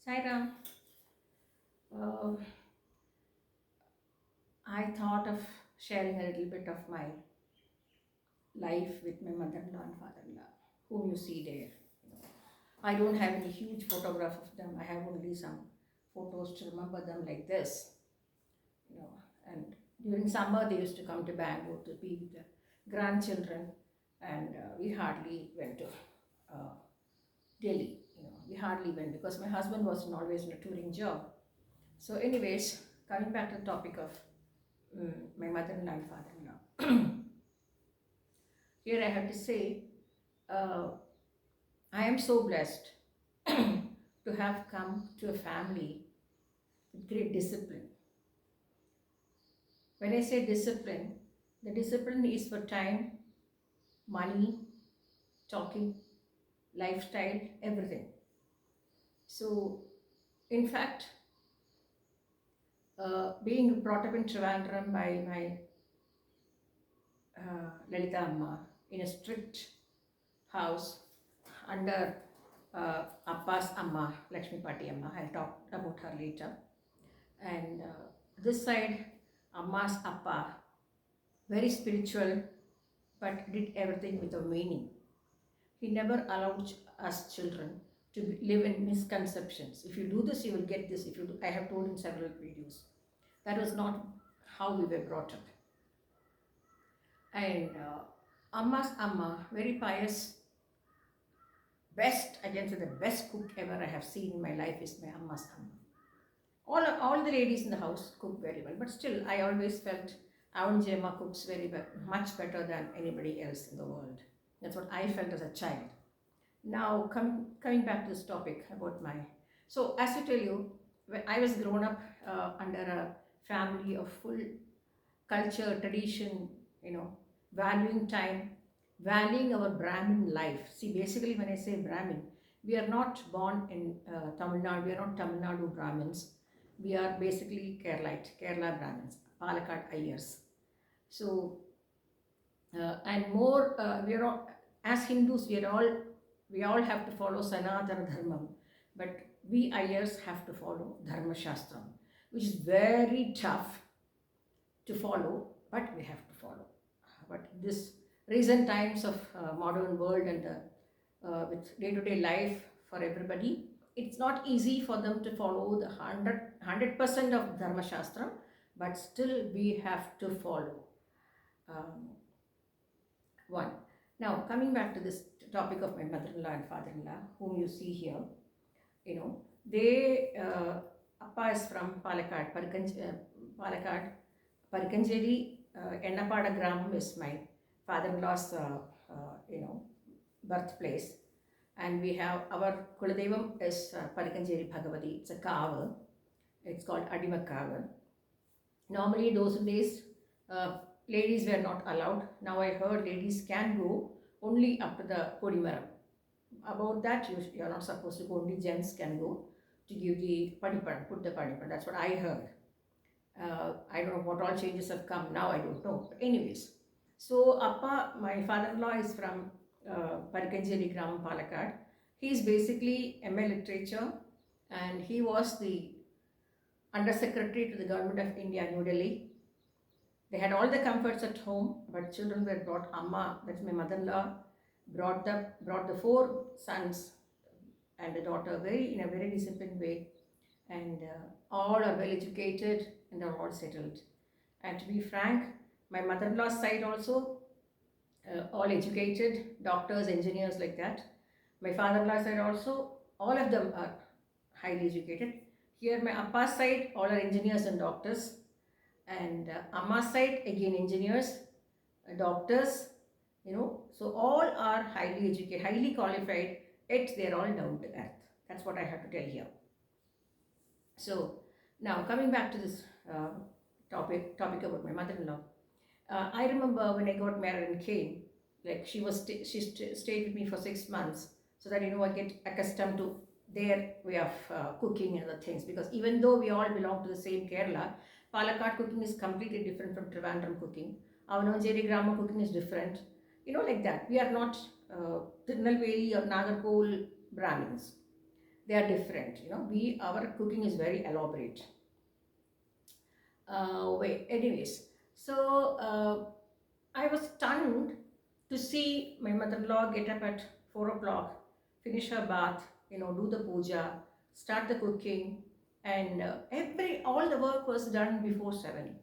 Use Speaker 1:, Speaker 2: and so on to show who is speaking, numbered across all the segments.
Speaker 1: Sairam, uh, I thought of sharing a little bit of my life with my mother-in-law and father-in-law, whom you see there. I don't have any huge photograph of them. I have only some photos to remember them like this. You know, and during summer they used to come to Bangalore to be with the grandchildren, and we hardly went to uh, Delhi. We hardly went because my husband was always in a touring job. So, anyways, coming back to the topic of my mother-in-law and father-in-law. Here I have to say, uh, I am so blessed to have come to a family with great discipline. When I say discipline, the discipline is for time, money, talking, lifestyle, everything. So, in fact, being brought up in Trivandrum by my Lalita Amma in a strict house under Appa's Amma, Lakshmi Pati Amma. I'll talk about her later. And this side, Amma's Appa, very spiritual, but did everything with a meaning. He never allowed us children to live in misconceptions. If you do this, you will get this. If you do, I have told in several videos. That was not how we were brought up. And Amma's Amma, very pious, best, I can say the best cook ever I have seen in my life is my Amma's Amma. All the ladies in the house cook very well, but still I always felt Avan cooks much better than anybody else in the world. That's what I felt as a child. Now coming back to this topic about so as I tell you, when I was grown up under a family of full culture, tradition, valuing time, valuing our Brahmin life. See, basically, when I say Brahmin, we are not born in Tamil Nadu, we are not Tamil Nadu Brahmins. We are basically Kerala Brahmins, Palakkad Ayers. So, and more, we are all, as Hindus, we all have to follow Sanatana Dharmam, but we Ayers have to follow Dharma Shastram, which is very tough to follow, but we have to follow. But this recent times of modern world and with day-to-day life for everybody, it's not easy for them to follow the 100% of Dharma Shastra, but still we have to follow one. Now, coming back to this topic of my mother-in-law and father-in-law, whom you see here, they, Appa is from Palakkad, Palakkad, Parkanjeri, Ennapada Gramam is my father-in-law's, birthplace. And we have our Kuladevam is Parkanjeri Bhagavati. It's a kaava. It's called Adima Kaava. Normally, those days, ladies were not allowed. Now I heard ladies can go only up to the Kodimaram. About that, you are not supposed to go. Only gents can go to give the padipan, put the padipan. That's what I heard. I don't know what all changes have come now, I don't know. But anyways, so Appa, my father-in-law is from Parkanjeri Gramam, Palakkad. He is basically MA Literature, and he was the Undersecretary to the Government of India, New Delhi. They had all the comforts at home, but children were brought. Amma, that's my mother-in-law, brought the four sons and the daughter in a very disciplined way, and all are well educated and are all settled. And to be frank, my mother-in-law's side also, all educated, doctors, engineers like that. My father-in-law's side also, all of them are highly educated. Here my Appa's side, all are engineers and doctors. And Amma's side, again engineers, doctors, so all are highly educated, highly qualified, yet they're all down to earth. That's what I have to tell here. So now coming back to this topic about my mother-in-law. I remember when I got married and came, like she stayed with me for 6 months, so that I get accustomed to their way of cooking and other things. Because even though we all belong to the same Kerala, Palakkad cooking is completely different from Trivandrum cooking. Avanavangeri Grama cooking is different. Like that. We are not Tirunelveli or Nagarkol Brahmins. They are different, our cooking is very elaborate. Anyways, so I was stunned to see my mother-in-law get up at 4 o'clock, finish her bath, do the puja, start the cooking, and all the work was done before 7.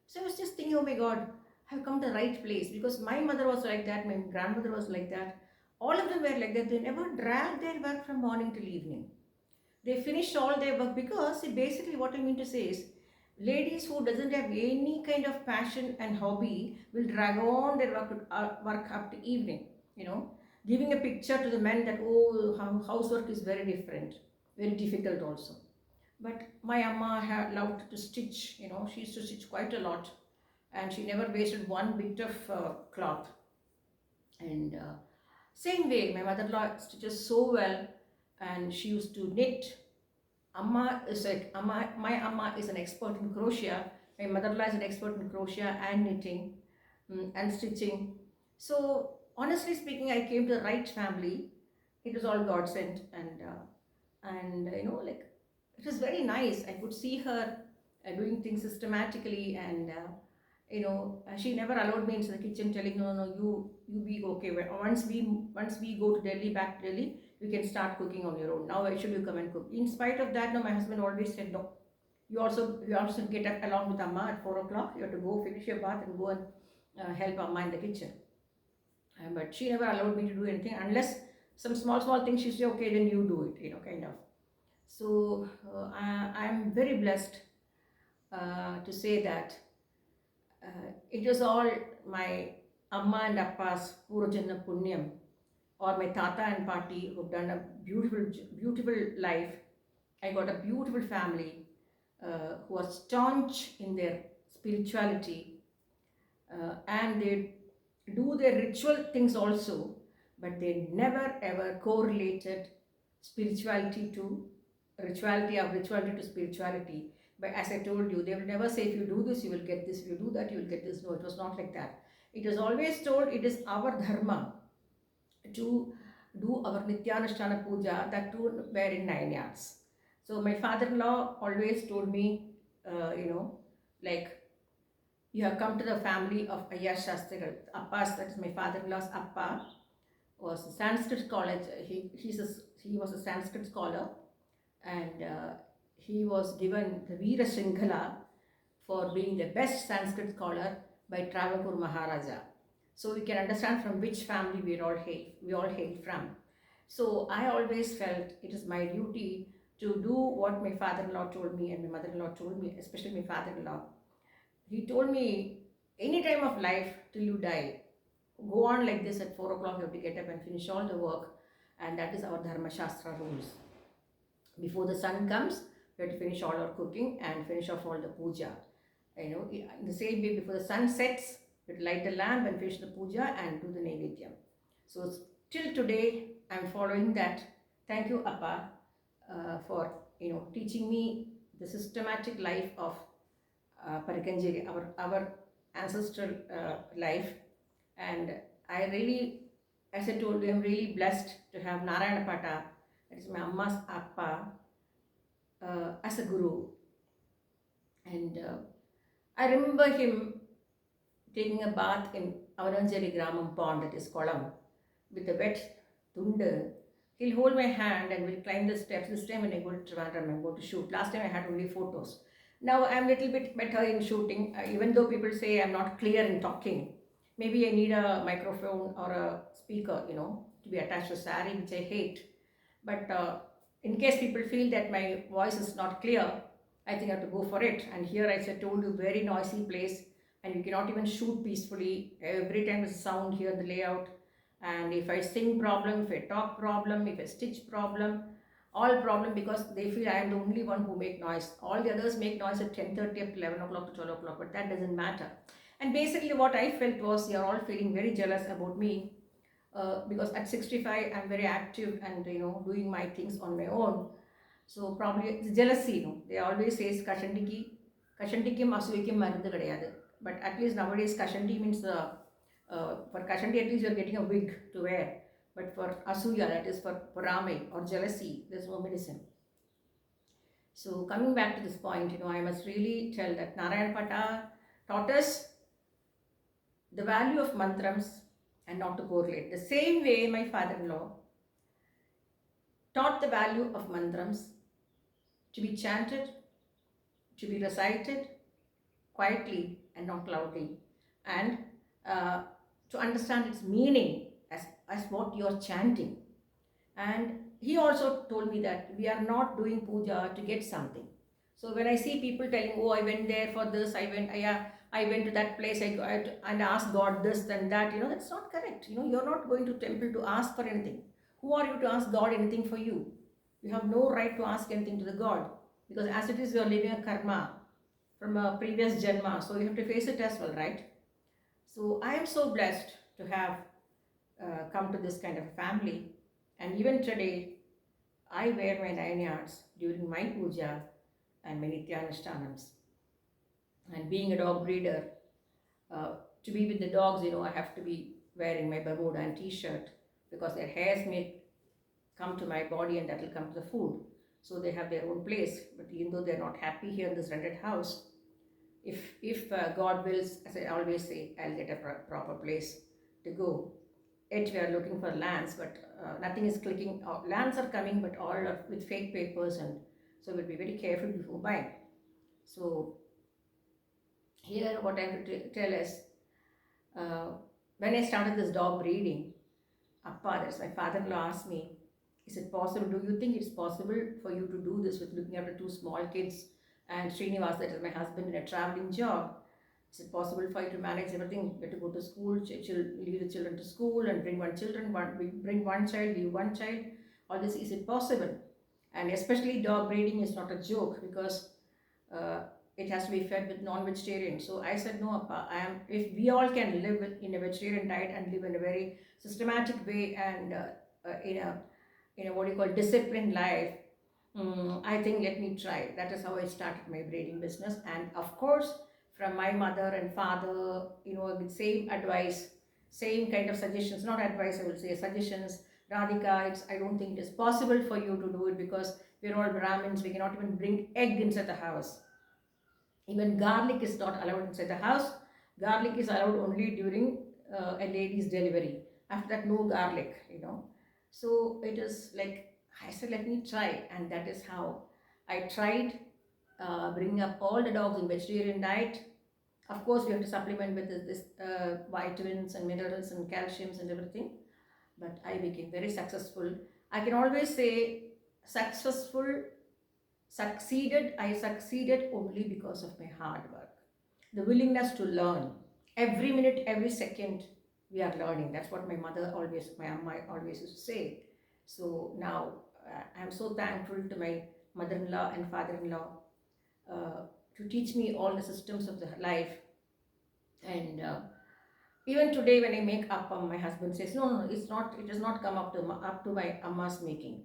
Speaker 1: So I was just thinking, oh my God, I've come to the right place, because my mother was like that, my grandmother was like that, all of them were like that. They never dragged their work from morning till evening. They finish all their work, because see, basically what I mean to say is, ladies who doesn't have any kind of passion and hobby will drag on their work up to evening, giving a picture to the men that, oh, housework is very different, very difficult also. But my amma had loved to stitch, she used to stitch quite a lot, and she never wasted one bit of cloth. And same way, my mother-in-law stitches so well, and she used to knit. My Amma is an expert in crochet. My mother-in-law is an expert in crochet and knitting, and stitching. So honestly speaking, I came to the right family. It was all God sent, and like, it was very nice. I could see her doing things systematically, and she never allowed me into the kitchen, telling, no, no, you be okay. Once we go to Delhi, back to Delhi, you can start cooking on your own. Now why should you come and cook? In spite of that, no, my husband always said, no, you also get up along with Amma at 4 o'clock. You have to go finish your bath and go and help Amma in the kitchen. But she never allowed me to do anything unless some small things. She say, okay, then you do it, kind of. So I'm very blessed to say that it was all my Amma and Appa's Purajanna Punyam, or my Tata and Pati, who've done a beautiful life. I got a beautiful family who are staunch in their spirituality, and they do their ritual things also, but they never ever correlated spirituality to rituality, or rituality to spirituality. But as I told you, they will never say, if you do this, you will get this, if you do that, you will get this. No, it was not like that. It was always told, it is our dharma to do our Nityanushtana Puja, that too were in 9 yards. So my father-in-law always told me, like, you have come to the family of Ayya Shastrigal. Appa's, that is my father-in-law's Appa, was a Sanskrit college. He was a Sanskrit scholar, and he was given the Veera Shringhala for being the best Sanskrit scholar by Travancore Maharaja. So we can understand from which family we all hail from. So I always felt it is my duty to do what my father-in-law told me and my mother-in-law told me, especially my father-in-law. He told me, any time of life till you die, go on like this. At 4 o'clock you have to get up and finish all the work, and that is our Dharma Shastra rules. Before the sun comes, we have to finish all our cooking and finish off all the puja. In the same way, before the sun sets, we have to light the lamp and finish the puja and do the Naivedyam. So till today, I am following that. Thank you, Appa, for teaching me the systematic life of Parikanjeri, our ancestral life. And I really, as I told you, I'm really blessed to have Narayana Pata, that is my Amma's Appa, as a guru. And I remember him taking a bath in Avananjali Gramam pond, that is Kolam, with a wet tundu. He'll hold my hand and we'll climb the steps. This time when I go to Trivandrum, I'm going to shoot. Last time I had only photos. Now I'm a little bit better in shooting, even though people say I'm not clear in talking. Maybe I need a microphone or a speaker, to be attached to sari, which I hate. But in case people feel that my voice is not clear, I think I have to go for it. And here, as I told you, very noisy place, and you cannot even shoot peacefully. Every time there's a sound here, the layout. And if I sing problem, if I talk problem, if I stitch problem, all problem, because they feel I am the only one who make noise. All the others make noise at 10:30 up to 11 o'clock to 12 o'clock, but that doesn't matter. And basically what I felt was, you're all feeling very jealous about me, because at 65 I'm very active and doing my things on my own. So probably it's jealousy. They always say kashandiki masuvikim marundu kadayadu. But at least nowadays Kashandi means for Kashandi at least you're getting a wig to wear. But for asuya, that is for porame or jealousy, there's no medicine. So coming back to this point, I must really tell that Narayan Pata taught us the value of mantrams and not to correlate. The same way my father-in-law taught the value of mantrams to be chanted, to be recited quietly and not loudly, and uh, to understand its meaning as what you're chanting. And he also told me that we are not doing puja to get something. So when I see people telling, oh, I went there for this, I went to that place, and asked God this and that, that's not correct. You're not going to temple to ask for anything. Who are you to ask God anything for you? You have no right to ask anything to the God, because as it is, you're living a karma from a previous janma, so you have to face it as well, right? So I am so blessed to have come to this kind of family, and even today I wear my 9 yards during my puja and my nityanishtanams. And being a dog breeder, to be with the dogs, I have to be wearing my Bermuda and t-shirt, because their hairs may come to my body and that will come to the food. So they have their own place, but even though they're not happy here in this rented house, if God wills, as I always say, I'll get a proper place to go. Yet we are looking for lands, but nothing is clicking. Lands are coming, but all are with fake papers, and so we'll be very careful before buying. So here, what I have to tell is, uh, when I started this dog breeding, Appa, that's my father-in-law, asked me, is it possible, do you think it's possible for you to do this with looking after 2 small kids and Srinivas, that is my husband, in a traveling job? Is it possible for you to manage everything? You have to go to school, leave the children to school and bring bring one child, leave one child. All this, is it possible? And especially dog breeding is not a joke, because uh, it has to be fed with non-vegetarian. So I said, no, Appa, if we all can live in a vegetarian diet and live in a very systematic way, and in a what you call disciplined life, I think let me try. That is how I started my breeding business. And of course, from my mother and father, the same advice, same kind of suggestions, not advice, I would say suggestions. Radhika, I don't think it is possible for you to do it, because we're all Brahmins, we cannot even bring egg inside the house. Even garlic is not allowed inside the house. Garlic is allowed only during a lady's delivery. After that, no garlic. So it is like, I said, let me try. And that is how I tried bringing up all the dogs in vegetarian diet. Of course, we have to supplement with this vitamins and minerals and calciums and everything. But I became very successful. I can always say I succeeded only because of my hard work. The willingness to learn. Every minute, every second, we are learning. That's what my Amma always used to say. So now, I'm so thankful to my mother-in-law and father-in-law uh, to teach me all the systems of the life. And even today, when I make appam, my husband says, no, no, it's not. It does not come up to my amma's making,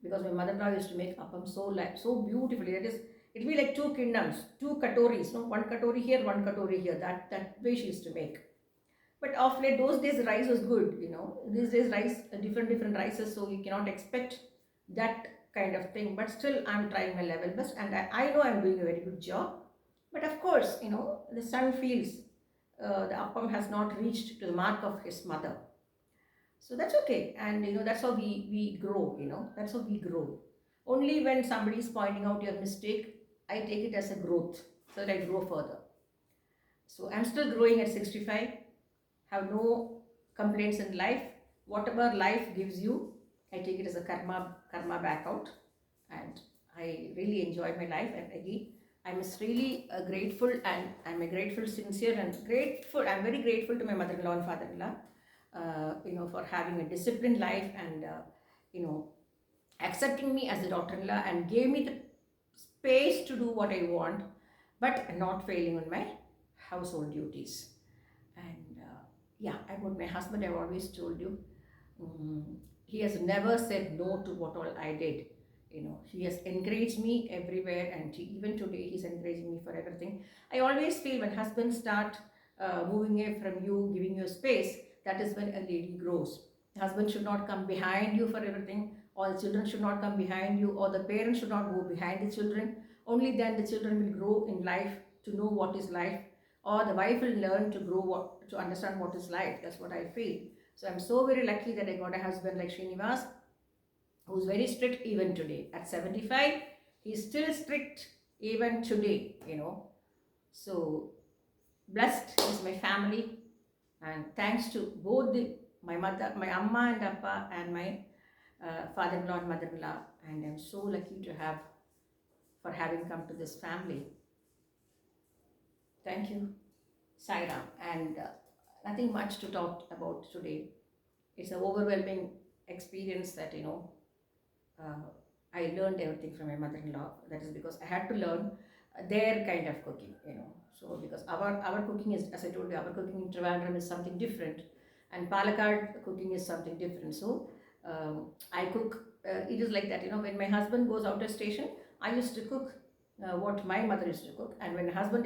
Speaker 1: because my mother-in-law used to make appam so beautifully. That is, it will be like 2 kingdoms, 2 katoris. No, one katori here, one katori here. That way she used to make. But of late, those days rice was good. These days rice, different rices, so you cannot expect that kind of thing. But still, I'm trying my level best, and I know I'm doing a very good job. But of course, the son feels the appam has not reached to the mark of his mother. So that's okay. And that's how we grow, that's how we grow. Only when somebody is pointing out your mistake, I take it as a growth, so that I grow further. So I'm still growing at 65, have no complaints in life. Whatever life gives you, I take it as a karma back out. And I really enjoy my life. And again, I'm really grateful, and I'm a grateful, sincere, and grateful. I'm very grateful to my mother-in-law and father-in-law, for having a disciplined life, and accepting me as a daughter-in-law, and gave me the space to do what I want, but not failing on my household duties. And yeah, about my husband, I've always told you, he has never said no to what all I did. He has encouraged me everywhere, and even today he's encouraging me for everything. I always feel when husbands start moving away from you, giving you space, that is when a lady grows. Husband should not come behind you for everything, or the children should not come behind you, or the parents should not go behind the children. Only then the children will grow in life to know what is life, or the wife will learn to grow to understand what is life. That's what I feel. So I'm so very lucky that I got a husband like Srinivas, who's very strict even today. At 75, he's still strict even today, So blessed is my family, and thanks to both my mother, my Amma and Appa, and my father-in-law and mother-in-law, and I'm so lucky to have for having come to this family. Thank you, Saira, and nothing much to talk about today. It's an overwhelming experience that uh, I learned everything from my mother-in-law. That is because I had to learn their kind of cooking. So because our cooking is, as I told you, our cooking in Trivandrum is something different, and Palakkad cooking is something different. So I cook. It is like that. When my husband goes out of station, I used to cook what my mother used to cook, and when my husband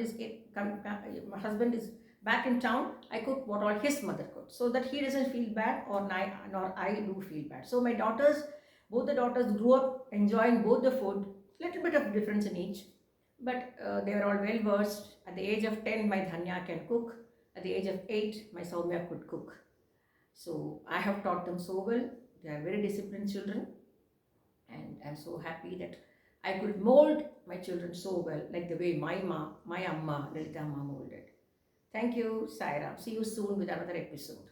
Speaker 1: is back in town, I cook what all his mother cooked, so that he doesn't feel bad, or nor I do feel bad. So my daughters, both the daughters grew up enjoying both the food, little bit of difference in each, but they are all well versed. At the age of 10, my Dhanya can cook. At the age of 8, my Soumya could cook. So I have taught them so well. They are very disciplined children, and I'm so happy that I could mold my children so well, like the way my Amma, Lalita Amma molded. Thank you, Saira. See you soon with another episode.